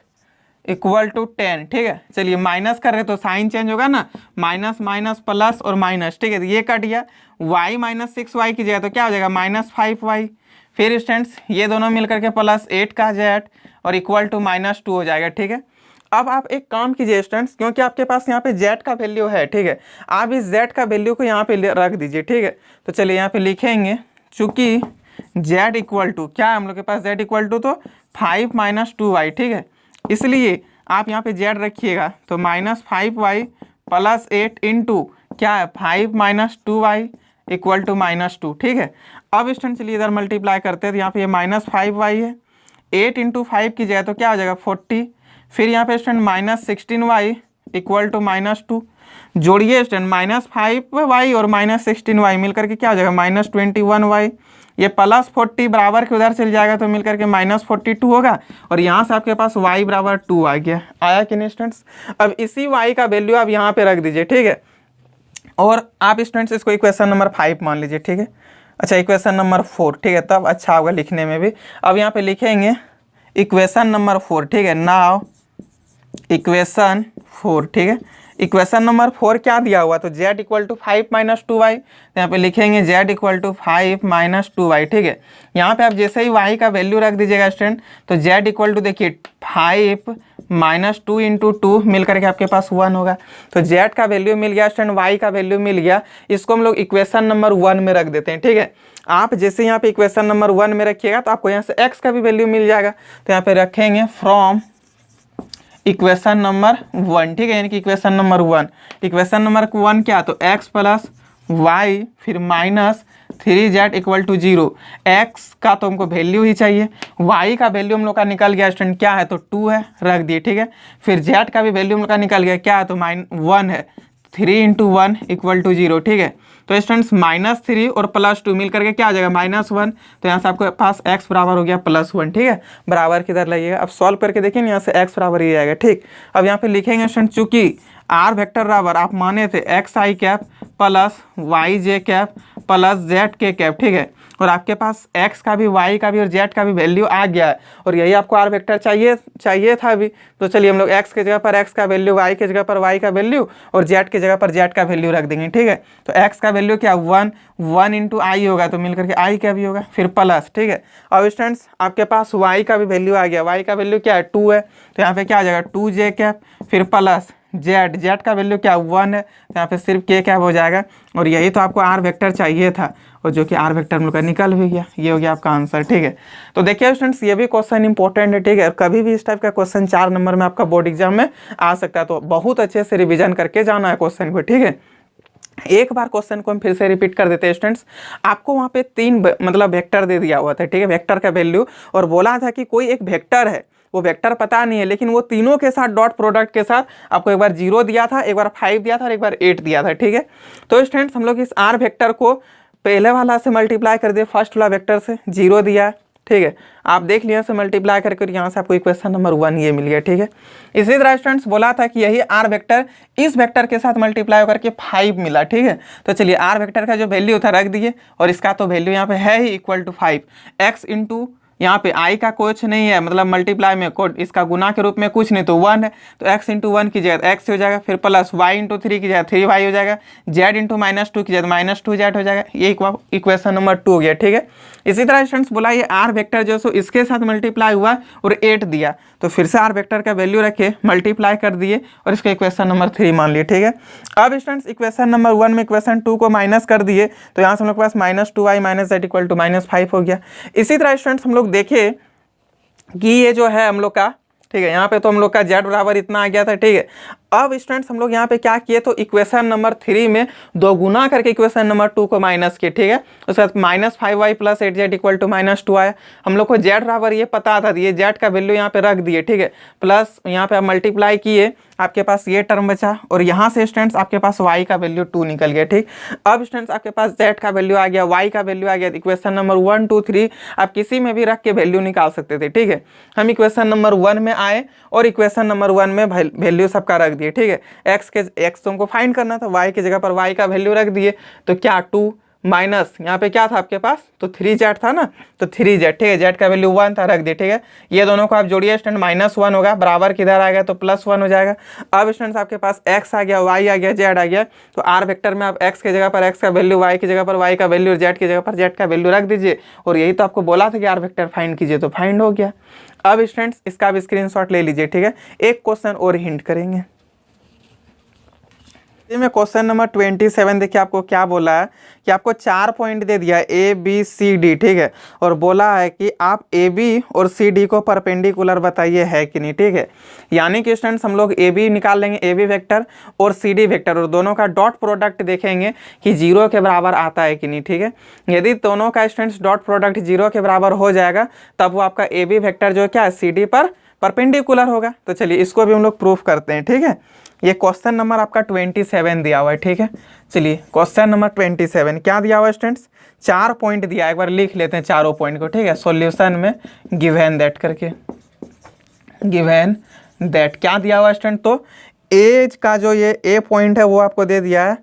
इक्वल टू 10, ठीक है। चलिए माइनस कर रहे तो साइन चेंज होगा ना, माइनस माइनस प्लस और माइनस, ठीक है, तो ये कट गया, y माइनस 6y की जगह तो क्या हो जाएगा, माइनस 5y, फिर स्टूडेंट्स ये दोनों मिल करके प्लस 8 का z और इक्वल टू माइनस 2 हो जाएगा, ठीक है। अब आप एक काम कीजिए स्टूडेंट्स, क्योंकि आपके पास यहाँ पे z का वैल्यू है, ठीक है, आप इस z का वैल्यू को यहाँ पे रख दीजिए, ठीक है। तो चलिए यहाँ पे लिखेंगे, चूँकि z इक्वल टू क्या है हम लोग के पास, z इक्वल टू तो 5 माइनस 2y, ठीक है, इसलिए आप यहाँ पे z रखिएगा, तो माइनस 5y प्लस 8 इंटू क्या है 5 minus 2y equal to minus 2, ठीक है। अब स्टूडेंट चलिए इधर मल्टीप्लाई करते हैं, तो यहाँ पे ये माइनस 5y है, 8 इंटू 5 की जाए तो क्या हो जाएगा 40, फिर यहाँ पे student minus 16y equal to minus 2, जोड़िए स्टूडेंट माइनस 5y और माइनस 16y मिल करके क्या हो जाएगा माइनस 21y, ये प्लस 40 बराबर के उधर चल जाएगा तो मिल करके माइनस 42 होगा, और यहाँ से आपके पास y बराबर 2 आ गया, आया कि नहीं स्टूडेंट्स। अब इसी y का वैल्यू आप यहाँ पे रख दीजिए, ठीक है, और आप स्टूडेंट्स इसको इक्वेशन नंबर 5 मान लीजिए, ठीक है। अच्छा इक्वेशन नंबर 4, ठीक है, तब अच्छा होगा लिखने में भी। अब यहाँ पे लिखेंगे इक्वेशन नंबर 4, ठीक है, नाउ इक्वेशन 4, ठीक है। इक्वेशन नंबर 4 क्या दिया हुआ, तो z equal to 5 minus 2y, तो यहाँ पे लिखेंगे z equal to 5 minus 2y, ठीक है। यहाँ पे आप जैसे ही y का वैल्यू रख दीजिएगा स्टूडेंट, तो z इक्वल टू देखिए 5 माइनस 2 इंटू 2 मिल करके आपके पास 1 होगा, तो z का वैल्यू मिल गया स्टूडेंट, y का वैल्यू मिल गया, इसको हम लोग इक्वेशन नंबर 1 में रख देते हैं, ठीक है। आप जैसे यहाँ पे इक्वेशन नंबर 1 में रखिएगा तो आपको यहाँ से x का भी वैल्यू मिल जाएगा, तो यहाँ पे रखेंगे फ्रॉम इक्वेशन नंबर 1, ठीक है, यानी कि इक्वेशन नंबर 1, इक्वेशन नंबर 1 क्या, तो x प्लस वाई फिर minus 3z equal to 0, x का तो हमको वैल्यू ही चाहिए, y का वैल्यू हम लोग का निकल गया स्टूडेंट क्या है, तो 2 है, रख दिए, ठीक है। फिर z का भी वैल्यू हम लोग का निकल गया क्या है, तो 1 है, 3 इंटू 1 इक्वल टू 0, ठीक है। तो स्टूडेंट्स माइनस 3 और प्लस 2 मिल करके क्या आ जाएगा माइनस 1, तो यहाँ से आपके पास x बराबर हो गया प्लस 1, ठीक है। बराबर किधर लाइएगा, अब सॉल्व करके देखिए यहाँ से x बराबर ही आएगा, ठीक। अब यहाँ पे लिखेंगे स्टूडेंट, चूँकि r वेक्टर बराबर आप माने थे एक्स आई कैप प्लस वाई जे कैप प्लस जेड के कैप, ठीक है, और आपके पास x का भी y का भी और z का भी वैल्यू आ गया है, और यही आपको r वेक्टर चाहिए था अभी। तो चलिए हम लोग x के जगह पर x का वैल्यू, y के जगह पर y का वैल्यू और z के जगह पर z का वैल्यू रख देंगे, ठीक है। तो x का वैल्यू क्या 1 इंटू आई होगा, तो मिल करके i का भी होगा, फिर प्लस, ठीक है। अब स्टूडेंट्स आपके पास y का भी वैल्यू आ गया, y का वैल्यू क्या है 2 है, तो यहाँ पे क्या आ जाएगा 2j कैप, फिर प्लस z का वैल्यू क्या 1 है, तो यहाँ पे सिर्फ k कैप हो जाएगा, और यही तो आपको r वेक्टर चाहिए था, और जो कि r वेक्टर हम लोग का निकल भी गया, ये हो गया आपका आंसर, ठीक है। तो देखिए स्टूडेंट्स ये भी क्वेश्चन इंपॉर्टेंट है, ठीक है, कभी भी इस टाइप का क्वेश्चन 4 नंबर में आपका बोर्ड एग्जाम में आ सकता है, तो बहुत अच्छे से रिवीजन करके जाना है क्वेश्चन को, ठीक है। एक बार क्वेश्चन को हम फिर से रिपीट कर देते हैं स्टूडेंट्स। आपको वहाँ पे 3 मतलब वेक्टर दे दिया हुआ था, ठीक है, वेक्टर का वैल्यू, और बोला था कि कोई एक वेक्टर है, वो वेक्टर पता नहीं है, लेकिन वो तीनों के साथ डॉट प्रोडक्ट के साथ आपको एक बार 0 दिया था, एक बार 5 दिया था और एक बार 8 दिया था, ठीक है। तो स्टूडेंट्स हम लोग इस आर वेक्टर को पहले वाला से मल्टीप्लाई कर दिए, फर्स्ट वाला वेक्टर से 0 दिया, ठीक है। आप देख लिया से मल्टीप्लाई करके यहाँ से आपको इक्वेशन नंबर 1 ये मिल गया, ठीक है। इसी तरह स्टूडेंट्स बोला था कि यही आर वेक्टर इस वेक्टर के साथ मल्टीप्लाई करके 5 मिला, ठीक है। तो चलिए आर वेक्टर का जो वैल्यू था रख दिए, और इसका तो वैल्यू यहाँ पे है ही इक्वल टू 5 एक्स इंटू, यहाँ पे आई का कुछ नहीं है, मतलब मल्टीप्लाई में कोड इसका गुना के रूप में कुछ नहीं, तो 1 है, तो x इंटू 1 की जगह x हो जाएगा, फिर प्लस y इंटू 3 की जगह 3y हो जाएगा, z इंटू -2 की जगह -2z हो जाएगा। ये इक्वेशन नंबर 2 हो गया, ठीक है। इसी तरह स्टूडेंट्स बोला ये आर वेक्टर जो सो इसके साथ मल्टीप्लाई हुआ और 8 दिया, तो फिर से आर वेक्टर का वैल्यू रखे, मल्टीप्लाई कर दिए और इसको इक्वेशन नंबर 3 मान लिए, ठीक है। अब स्टूडेंट्स इक्वेशन नंबर 1 में इक्वेशन 2 को माइनस कर दिए, तो यहाँ से हम लोग के पास -2y - z इक्वल टू -5 हो गया। इसी तरह स्टूडेंट्स हम लोग देखे कि ये जो है हम लोग का, ठीक है, यहाँ पे तो हम लोग का z बराबर इतना आ गया था, ठीक है। अब स्टूडेंट्स हम लोग यहाँ पे क्या किए, तो इक्वेशन नंबर 3 में 2 गुना करके इक्वेशन नंबर 2 को माइनस किए, ठीक है। उसके बाद -5y + 8z इक्वल टू -2 आया। हम लोग को z बराबर ये पता था, ये z का वैल्यू यहाँ पे रख दिए, ठीक है, प्लस यहाँ पे आप मल्टीप्लाई किए, आपके पास ये टर्म बचा, और यहाँ से स्टूडेंट्स आपके पास y का वैल्यू 2 निकल गया, ठीक। अब स्टूडेंट्स आपके पास z का वैल्यू आ गया, y का वैल्यू आ गया, इक्वेशन नंबर 1 2 3 आप किसी में भी रख के वैल्यू निकाल सकते थे, ठीक है। हम इक्वेशन नंबर 1 में आए और इक्वेशन नंबर 1 में वैल्यू सबका रख दिए, ठीक है। x तो हमको फाइंड करना था, y की जगह पर y का वैल्यू रख दिए, तो क्या 2 माइनस यहाँ पे क्या था आपके पास, तो 3z था ना, तो 3z, ठीक है, z का वैल्यू 1 था, रख दिए, ठीक है। ये दोनों को आप जोड़िए स्टूडेंट, -1 होगा, बराबर किधर आ गया, तो +1 हो जाएगा। अब स्टूडेंट्स आपके पास x आ गया, y आ गया, z आ गया, तो आर वेक्टर में आप x की जगह पर x का वैल्यू, y की जगह पर y का वैल्यू, z की जगह पर z का वैल्यू रख दीजिए, और यही तो आपको बोला था कि आर वेक्टर फाइंड कीजिए, तो फाइंड हो गया। अब स्टूडेंट्स इसका भी स्क्रीनशॉट ले लीजिए, ठीक है। एक क्वेश्चन और हिंट करेंगे में, क्वेश्चन नंबर 27 देखिए आपको क्या बोला है कि आपको 4 पॉइंट दे दिया है A B C D, ठीक है, और बोला है कि आप AB और CD को परपेंडिकुलर बताइए है कि नहीं, ठीक है। यानी कि स्टूडेंट्स हम लोग AB निकाल लेंगे, AB वेक्टर और CD वेक्टर, और दोनों का डॉट प्रोडक्ट देखेंगे कि 0 के बराबर आता है कि नहीं, ठीक है। यदि दोनों का स्टूडेंट्स डॉट प्रोडक्ट 0 के बराबर हो जाएगा, तब वो आपका AB वेक्टर जो क्या है CD पर परपेंडिकुलर होगा। तो चलिए इसको भी हम लोग प्रूफ करते हैं, ठीक है। ये क्वेश्चन नंबर आपका 27 दिया हुआ है, ठीक है। चलिए क्वेश्चन नंबर 27 क्या दिया हुआ है स्टूडेंट्स, 4 पॉइंट दिया है, एक बार लिख लेते हैं चारों पॉइंट को, ठीक है। सॉल्यूशन में गिवन दैट करके, गिवन दैट क्या दिया हुआ है स्टूडेंट, तो एज का जो ये ए पॉइंट है वो आपको दे दिया है,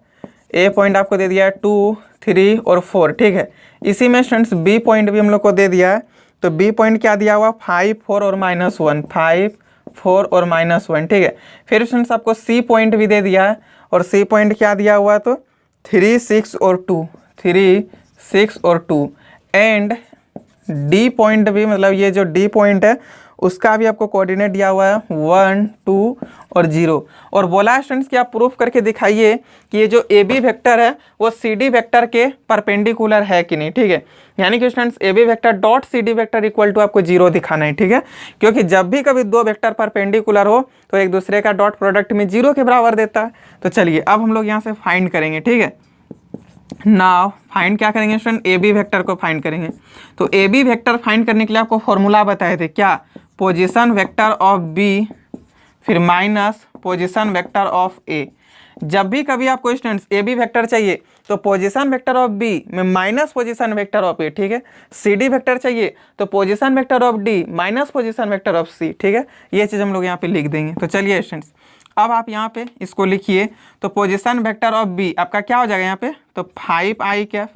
ए पॉइंट आपको दे दिया है 2 3 और 4, ठीक है। इसी में स्टूडेंट्स बी पॉइंट भी हम लोग को दे दिया है, तो बी पॉइंट क्या दिया हुआ 5 4 और -1, 5 4 और -1, ठीक है। फिर स्टूडेंट्स आपको सी पॉइंट भी दे दिया है, और सी पॉइंट क्या दिया हुआ, तो 3 6 और 2, 3 6 और 2, एंड डी पॉइंट भी, मतलब ये जो डी पॉइंट है उसका भी आपको कोऑर्डिनेट दिया हुआ है 1 2 और 0, और बोला है स्टूडेंट्स कि आप प्रूफ करके दिखाइए कि ये जो ए बी वेक्टर है वो सी डी वेक्टर के परपेंडिकुलर है कि नहीं, ठीक है। यानी कि students A B vector dot C D vector equal to आपको 0 दिखाना है, ठीक है, क्योंकि जब भी कभी दो वेक्टर परपेंडिकुलर हो तो एक दूसरे का डॉट प्रोडक्ट में 0 के बराबर देता है। तो चलिए अब हम लोग यहाँ से फाइंड करेंगे, ठीक है। नाउ फाइंड क्या करेंगे स्टूडेंट, ए बी वेक्टर को फाइंड करेंगे। तो ए बी वेक्टर फाइंड करने के लिए आपको फॉर्मूला बताए थे, क्या, पोजीशन वेक्टर ऑफ बी फिर माइनस पोजीशन वेक्टर ऑफ ए। जब भी कभी आपको स्टूडेंट्स ए बी वेक्टर चाहिए तो पोजीशन वेक्टर ऑफ बी में minus position vector of A, ठीक है। सी डी वेक्टर चाहिए तो position vector of D minus position vector of C, ठीक है। ये चीज़ हम लोग यहाँ पे लिख देंगे। तो चलिए स्टूडेंट्स अब आप यहाँ पे इसको लिखिए, तो पोजीशन वेक्टर ऑफ बी आपका क्या हो जाएगा यहाँ पे, तो 5i कैफ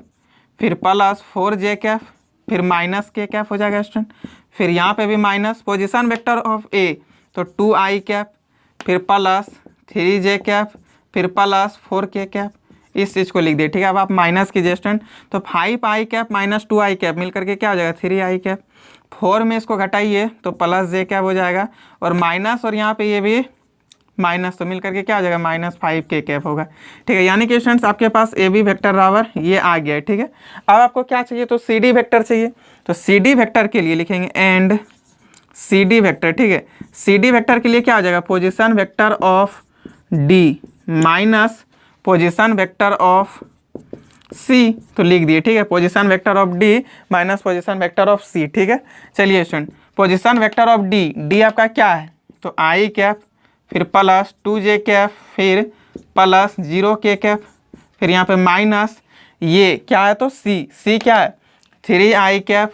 फिर प्लस 4j कैफ फिर माइनस k कैफ हो जाएगा स्टूडेंट। फिर यहाँ पे भी माइनस पोजीशन वेक्टर ऑफ ए, तो 2i कैफ फिर प्लस 3j कैफ फिर प्लस 4k कैफ, इस चीज़ को लिख दिए, ठीक है। अब आप माइनस कीजिए स्टूडेंट, तो 5i Kaif minus 2i Kaif मिल करके क्या हो जाएगा 3i कैफ, 4 में इसको घटाइए तो प्लस j कैफ हो जाएगा, और माइनस और यहाँ पे ये भी माइनस, तो मिल करके क्या हो जाएगा -5k कैफ होगा, ठीक है। यानी कि स्टूडेंट्स आपके पास ए बी वेक्टर बराबर ये आ गया है, ठीक है। अब आपको क्या चाहिए, तो सी डी वेक्टर चाहिए, तो सी डी वेक्टर के लिए लिखेंगे एंड सी डी वेक्टर, ठीक है। सी डी वेक्टर के लिए क्या हो जाएगा, position vector of D minus position vector of C तो लिख दिए, ठीक है, position vector of D minus position vector of C, ठीक है। चलिए student, position vector of D, D आपका क्या है, तो आई कैप, फिर प्लस 2j कैप, फिर प्लस 0k कैप, फिर यहाँ पे माइनस ये क्या है तो सी, सी क्या है 3i कैप,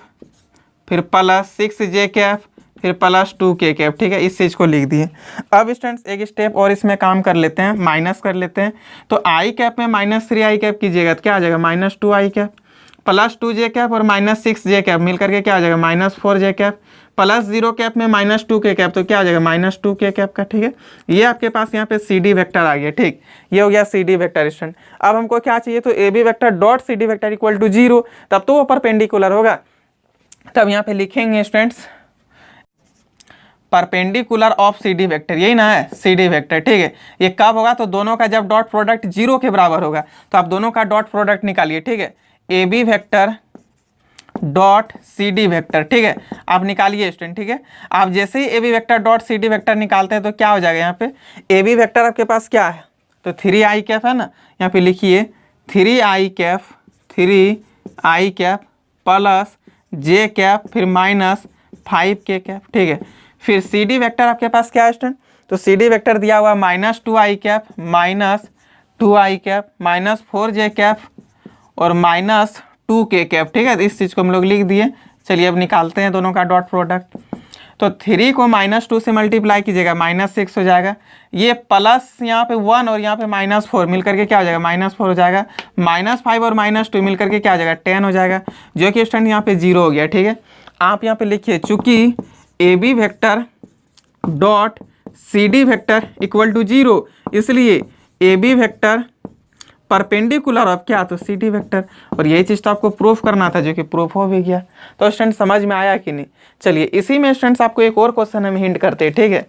फिर प्लस 6j कैप, फिर प्लस 2k कैप, ठीक है, इस चीज़ को लिख दिए। अब स्टूडेंट्स एक स्टेप और इसमें काम कर लेते हैं, माइनस कर लेते हैं। तो i कैप में माइनस 3i कैप कीजिएगा तो क्या आ जाएगा minus 2i cap, plus 2j cap और माइनस 6j कैप मिल करके क्या आ जाएगा minus 4j cap, plus 0 cap में माइनस 2k कैप तो क्या आ जाएगा माइनस 2k कैप का, ठीक है। ये आपके पास यहाँ पे सी डी वेक्टर आ गया, ठीक, ये हो गया सी डी वेक्टर स्टूडेंट। अब हमको क्या चाहिए, तो A B vector dot C D vector equal to 0, तब तो वो परपेंडिकुलर होगा। तब यहाँ पे लिखेंगे students perpendicular of C D vector, यही ना है सी डी वेक्टर, ठीक है। ये कब होगा, तो दोनों का जब डॉट प्रोडक्ट 0 के बराबर होगा। तो आप दोनों का डॉट प्रोडक्ट निकालिए, ठीक है, A B vector dot C D vector, ठीक है, आप निकालिए स्टूडेंट, ठीक है। आप जैसे ही A B vector dot C D vector निकालते हैं तो क्या हो जाएगा, यहाँ पे ए बी वेक्टर आपके पास क्या है, तो 3i कैप है ना, यहाँ पे लिखिए 3i cap, 3i cap plus j cap, फिर माइनस 5k कैप, ठीक है। फिर सी डी वेक्टर आपके पास क्या है स्टूडेंट, तो सी डी वेक्टर दिया हुआ minus 2i cap, minus 2i cap, minus 4j cap और माइनस 2k कैप, ठीक है। इस चीज़ को हम लोग लिख दिए। चलिए अब निकालते हैं दोनों का डॉट प्रोडक्ट। तो 3 को माइनस 2 से मल्टीप्लाई कीजिएगा माइनस 6 हो जाएगा, ये प्लस यहाँ पे 1 और यहाँ पे माइनस 4 मिल करके क्या हो जाएगा माइनस 4 हो जाएगा, माइनस 5 और माइनस 2 मिल करके क्या हो जाएगा 10 हो जाएगा, जो कि स्टूडेंट यहाँ पे 0 हो गया, ठीक है। आप यहाँ पे लिखिए चूँकि A B vector dot C D vector equal to 0, इसलिए A B vector perpendicular of क्या, तो सी डी वेक्टर। और यही चीज़ तो आपको प्रूफ करना था, जो कि प्रूफ हो भी गया। तो स्टूडेंट समझ में आया कि नहीं। चलिए इसी में स्टूडेंट्स आपको एक और क्वेश्चन हम हिंट करते हैं, ठीक है।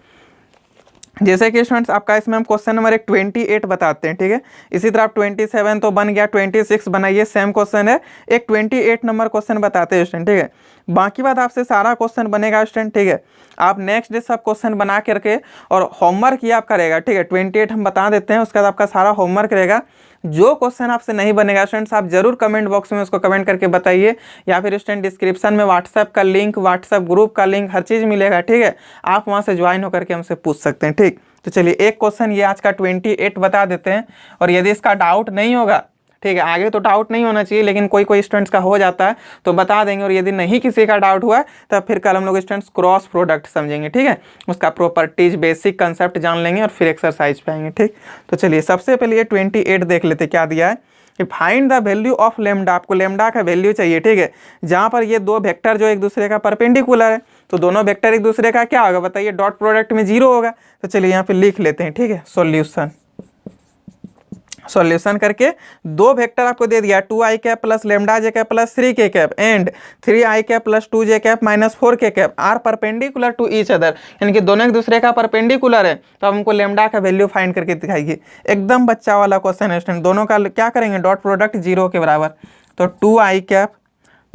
जैसे कि स्टूडेंट्स आपका इसमें हम क्वेश्चन नंबर 28 बताते हैं, ठीक है। इसी तरह आप 27 तो बन गया, 26 बनाइए, सेम क्वेश्चन है। एक 28 नंबर क्वेश्चन बताते हैं स्टूडेंट, ठीक है। बाकी बात आपसे सारा क्वेश्चन बनेगा स्टूडेंट, ठीक है। आप नेक्स्ट डे सब क्वेश्चन बना करके और होमवर्क ये आप करेगा, ठीक है। 28 हम बता देते हैं, उसके बाद आपका सारा होमवर्क रहेगा। जो क्वेश्चन आपसे नहीं बनेगा स्टूडेंट्स आप जरूर कमेंट बॉक्स में उसको कमेंट करके बताइए, या फिर स्टूडेंट डिस्क्रिप्शन में व्हाट्सएप का लिंक, व्हाट्सएप ग्रुप का लिंक, हर चीज़ मिलेगा, ठीक है। आप वहाँ से ज्वाइन होकर के हमसे पूछ सकते हैं, ठीक। तो चलिए एक क्वेश्चन ये आज का 28 बता देते हैं, और यदि इसका डाउट नहीं होगा, ठीक है, आगे तो डाउट नहीं होना चाहिए, लेकिन कोई कोई स्टूडेंट्स का हो जाता है तो बता देंगे। और यदि नहीं किसी का डाउट हुआ तब फिर कल हम लोग स्टूडेंट्स क्रॉस प्रोडक्ट समझेंगे, ठीक है। उसका प्रॉपर्टीज बेसिक कंसेप्ट जान लेंगे और फिर एक्सरसाइज पे आएंगे, ठीक। तो चलिए सबसे पहले ये 28 देख लेते क्या दिया है कि find the value of lambda. आपको लेमडा का वैल्यू चाहिए, ठीक है, जहाँ पर ये दो वेक्टर जो एक दूसरे का परपेंडिकुलर है, तो दोनों वेक्टर एक दूसरे का क्या होगा बताइए, डॉट प्रोडक्ट में 0 होगा। तो चलिए यहाँ पे लिख लेते हैं, ठीक है, सॉल्यूशन करके दो वेक्टर आपको दे दिया 2i cap plus lambda J cap plus 3k cap and 3i cap plus 2j cap minus 4k cap are perpendicular to each other, यानी कि दोनों एक दूसरे का परपेंडिकुलर है। तो हमको लेमडा का वैल्यू फाइंड करके दिखाइए। एकदम बच्चा वाला क्वेश्चन है स्टूडेंट। दोनों का क्या करेंगे, डॉट प्रोडक्ट 0 के बराबर। तो 2i cap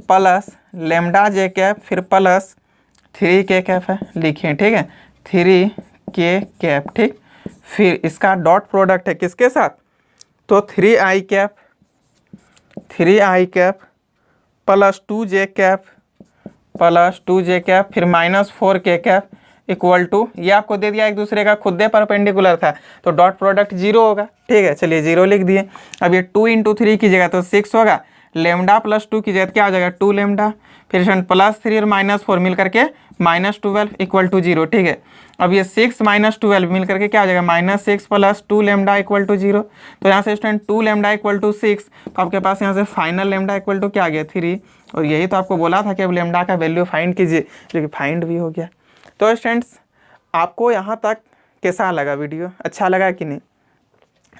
plus lambda J cap फिर प्लस 3k कैप है, लिखिए, ठीक है, 3k कैप, ठीक। फिर इसका डॉट प्रोडक्ट है किसके साथ, तो 3i cap plus 2j cap फिर minus 4k cap equal to, ये आपको दे दिया एक दूसरे का खुद दे परपेंडिकुलर था तो डॉट प्रोडक्ट 0 होगा, ठीक है। चलिए 0 लिख दिए। अब ये 2 × 3 कीजिएगा तो 6 होगा, लेमडा प्लस 2 कीजिएगा तो क्या हो जाएगा 2 लेमडा, फिर प्लस 3 और माइनस 4 मिल करके माइनस 12 इक्वल टू 0, ठीक है। अब ये 6 माइनस 12 मिल करके क्या हो जाएगा minus 6 plus 2 lambda equal to 0। तो यहाँ से स्टूडेंट 2 लेमडा इक्वल टू 6, तो आपके पास यहाँ से फाइनल लेमडा इक्वल टू क्या आ गया 3। और यही तो आपको बोला था कि अब लेमडा का वैल्यू फाइंड कीजिए, जो कि फाइंड भी हो गया। तो स्टूडेंट्स आपको यहाँ तक कैसा लगा वीडियो, अच्छा लगा कि नहीं।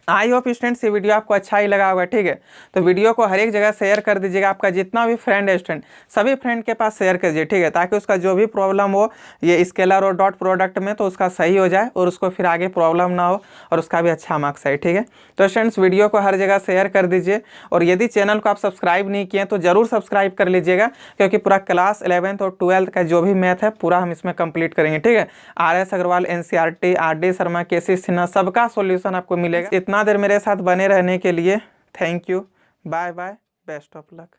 आई होप स्टूडेंट्स ये वीडियो आपको अच्छा ही लगा होगा, ठीक है। तो वीडियो को हर एक जगह शेयर कर दीजिएगा। आपका जितना भी फ्रेंड है स्टूडेंट सभी फ्रेंड के पास शेयर कीजिए, ठीक है, ताकि उसका जो भी प्रॉब्लम हो ये स्केलर और डॉट प्रोडक्ट में तो उसका सही हो जाए और उसको फिर आगे प्रॉब्लम ना हो और उसका भी अच्छा मार्क्स आए, ठीक है। तो स्टूडेंट्स वीडियो को हर जगह शेयर कर दीजिए। और यदि चैनल को आप सब्सक्राइब नहीं किए तो ज़रूर सब्सक्राइब कर लीजिएगा, क्योंकि पूरा क्लास 11th और 12th का जो भी मैथ है पूरा हम इसमें कंप्लीट करेंगे, ठीक है। RS Agarwal, NCERT, RD Sharma, KC Sinha सबका सोल्यूशन आपको मिलेगा। इतना इतना देर मेरे साथ बने रहने के लिए thank you. Bye bye, best of luck.